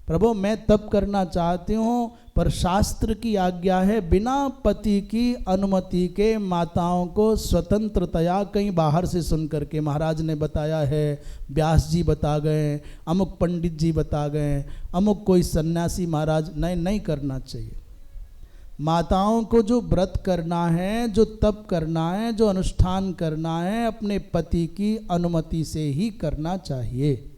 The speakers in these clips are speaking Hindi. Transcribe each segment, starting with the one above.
प्रभु मैं तप करना चाहती हूँ, पर शास्त्र की आज्ञा है बिना पति की अनुमति के माताओं को स्वतंत्रतया कहीं बाहर से सुन करके, महाराज ने बताया है, व्यास जी बता गए, अमुक पंडित जी बता गए, अमुक कोई सन्यासी महाराज, नहीं करना चाहिए। माताओं को जो व्रत करना है, जो तप करना है, जो अनुष्ठान करना है, अपने पति की अनुमति से ही करना चाहिए।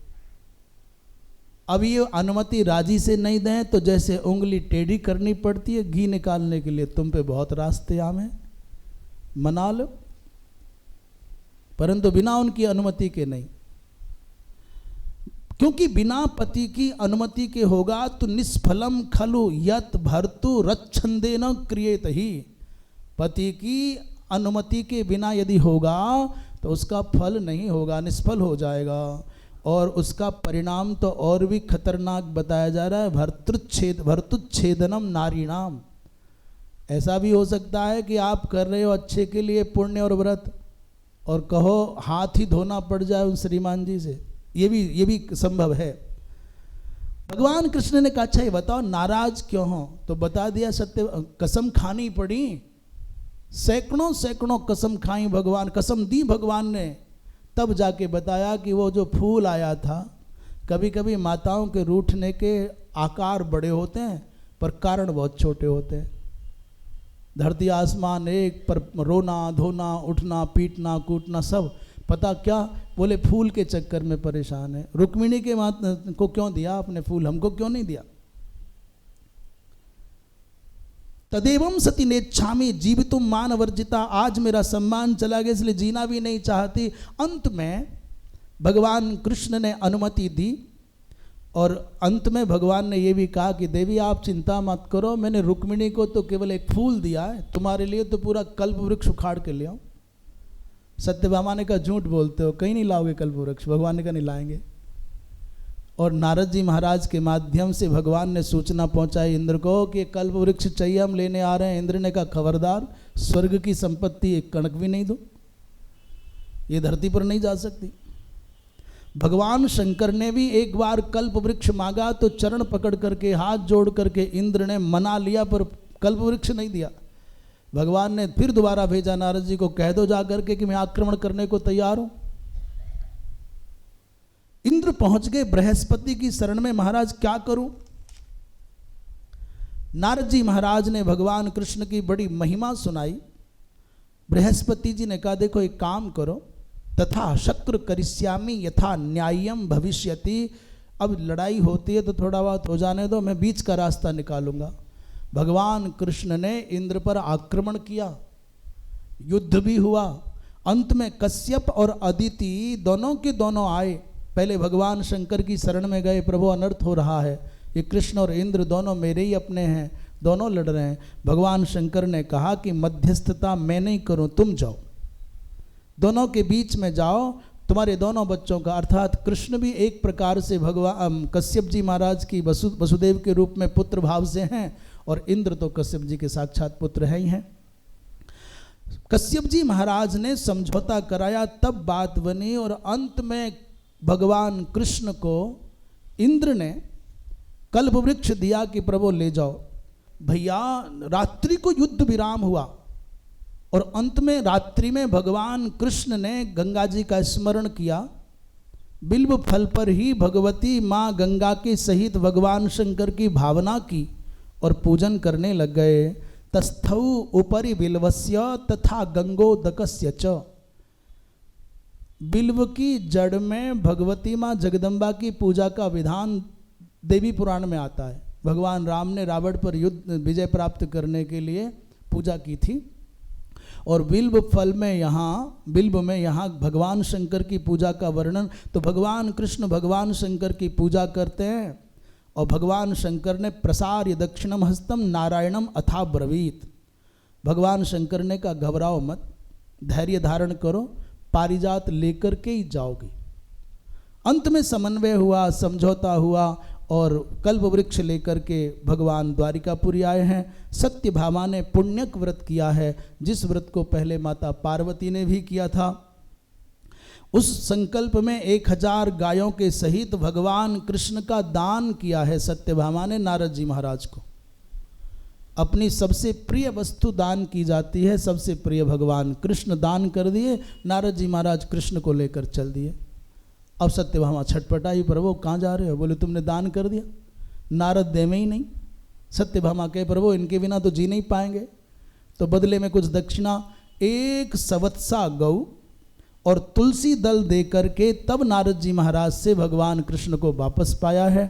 अब ये अनुमति राजी से नहीं दें तो जैसे उंगली टेढ़ी करनी पड़ती है घी निकालने के लिए, तुम पे बहुत रास्ते आम हैं, मना लो, परंतु बिना उनकी अनुमति के नहीं। क्योंकि बिना पति की अनुमति के होगा तो निष्फलम खलु यत भर्तु रच्छंदेन क्रियेत ही। पति की अनुमति के बिना यदि होगा तो उसका फल नहीं होगा, निष्फल हो जाएगा, और उसका परिणाम तो और भी खतरनाक बताया जा रहा है, भर्तुच्छेदनम नारीणाम। ऐसा भी हो सकता है कि आप कर रहे हो अच्छे के लिए पुण्य और व्रत, और कहो हाथ ही धोना पड़ जाए उन श्रीमान जी से, ये भी संभव है। भगवान कृष्ण ने कहा अच्छा ये बताओ नाराज क्यों हो, तो बता दिया सत्य, कसम खानी पड़ी, सैकड़ों कसम खाई भगवान, कसम दी भगवान ने, तब जाके बताया कि वो जो फूल आया था, कभी कभी माताओं के रूठने के आकार बड़े होते हैं पर कारण बहुत छोटे होते हैं। धरती आसमान एक, पर रोना धोना उठना पीटना कूटना सब, पता क्या, बोले फूल के चक्कर में परेशान है। रुक्मिणी के को क्यों दिया आपने फूल, हमको क्यों नहीं दिया। तदेवम सती नेच्छामी जीवितुम मान वर्जिता, आज मेरा सम्मान चला गया इसलिए जीना भी नहीं चाहती। अंत में भगवान कृष्ण ने अनुमति दी, और अंत में भगवान ने यह भी कहा कि देवी आप चिंता मत करो, मैंने रुक्मिणी को तो केवल एक फूल दिया है, तुम्हारे लिए तो पूरा कल्प वृक्ष उखाड़ के ले आओ। सत्यभामा ने कहा झूठ बोलते हो, कहीं नहीं लाओगे कल्प वृक्ष, भगवान ने कहा नहीं लाएंगे। और नारद जी महाराज के माध्यम से भगवान ने सूचना पहुंचाई इंद्र को कि कल्प वृक्ष चाहिए, हम लेने आ रहे हैं। इंद्र ने कहा खबरदार, स्वर्ग की संपत्ति एक कणक भी नहीं दो, ये धरती पर नहीं जा सकती। भगवान शंकर ने भी एक बार कल्प वृक्ष मांगा तो चरण पकड़ करके हाथ जोड़ करके इंद्र ने मना लिया, पर कल्प वृक्ष नहीं दिया। भगवान ने फिर दोबारा भेजा नारद जी को, कह दो जा करके कि मैं आक्रमण करने को तैयार हूं। इंद्र पहुंच गए बृहस्पति की शरण में, महाराज क्या करूं। नारद जी महाराज ने भगवान कृष्ण की बड़ी महिमा सुनाई। बृहस्पति जी ने कहा देखो एक काम करो, तथा शक्र करिष्यामि यथा न्याय्यम भविष्यति। अब लड़ाई होती है तो थोड़ा बहुत हो जाने दो, मैं बीच का रास्ता निकालूंगा। भगवान कृष्ण ने इंद्र पर आक्रमण किया, युद्ध भी हुआ। अंत में कश्यप और अदिति दोनों के दोनों आए। पहले भगवान शंकर की शरण में गए, प्रभु अनर्थ हो रहा है, ये कृष्ण और इंद्र दोनों मेरे ही अपने हैं, दोनों लड़ रहे हैं। भगवान शंकर ने कहा कि मध्यस्थता मैं नहीं करूं, तुम जाओ, दोनों के बीच में जाओ, तुम्हारे दोनों बच्चों का, अर्थात कृष्ण भी एक प्रकार से भगवान कश्यप जी महाराज की वसुदेव के रूप में पुत्र भाव से हैं, और इंद्र तो कश्यप जी के साक्षात पुत्र हैं ही हैं। कश्यप जी महाराज ने समझौता कराया, तब बात बनी, और अंत में भगवान कृष्ण को इंद्र ने कल्प वृक्ष दिया कि प्रभु ले जाओ। भैया रात्रि को युद्ध विराम हुआ, और अंत में रात्रि में भगवान कृष्ण ने गंगा जी का स्मरण किया। बिल्व फल पर ही भगवती माँ गंगा के सहित भगवान शंकर की भावना की और पूजन करने लग गए। तस्थौ उपरि बिल्वस्य तथा गंगोदकस्य च। बिल्व की जड़ में भगवती माँ जगदम्बा की पूजा का विधान देवी पुराण में आता है। भगवान राम ने रावण पर युद्ध विजय प्राप्त करने के लिए पूजा की थी, और बिल्व फल में यहाँ भगवान शंकर की पूजा का वर्णन। तो भगवान कृष्ण भगवान शंकर की पूजा करते हैं, और भगवान शंकर ने प्रसार्य दक्षिणम हस्तम नारायणम अथा ब्रवीत। भगवान शंकर ने कहा घबराओ मत, धैर्य धारण करो, पारिजात लेकर के ही जाओगे। अंत में समन्वय हुआ, समझौता हुआ, और कल्प वृक्ष लेकर के भगवान द्वारिकापुरी आए हैं। सत्यभामा ने पुण्यक व्रत किया है, जिस व्रत को पहले माता पार्वती ने भी किया था। उस संकल्प में 1000 गायों के सहित भगवान कृष्ण का दान किया है सत्यभामा ने नारद जी महाराज को। अपनी सबसे प्रिय वस्तु दान की जाती है, सबसे प्रिय भगवान कृष्ण दान कर दिए, नारद जी महाराज कृष्ण को लेकर चल दिए। अब सत्यभामा छटपटाई, प्रभु कहाँ जा रहे हो? बोले तुमने दान कर दिया, नारद दे में ही नहीं। सत्यभामा कहे प्रभु इनके बिना तो जी नहीं पाएंगे। तो बदले में कुछ दक्षिणा 1 सवत्सा गौ और तुलसी दल दे करके तब नारद जी महाराज से भगवान कृष्ण को वापस पाया है।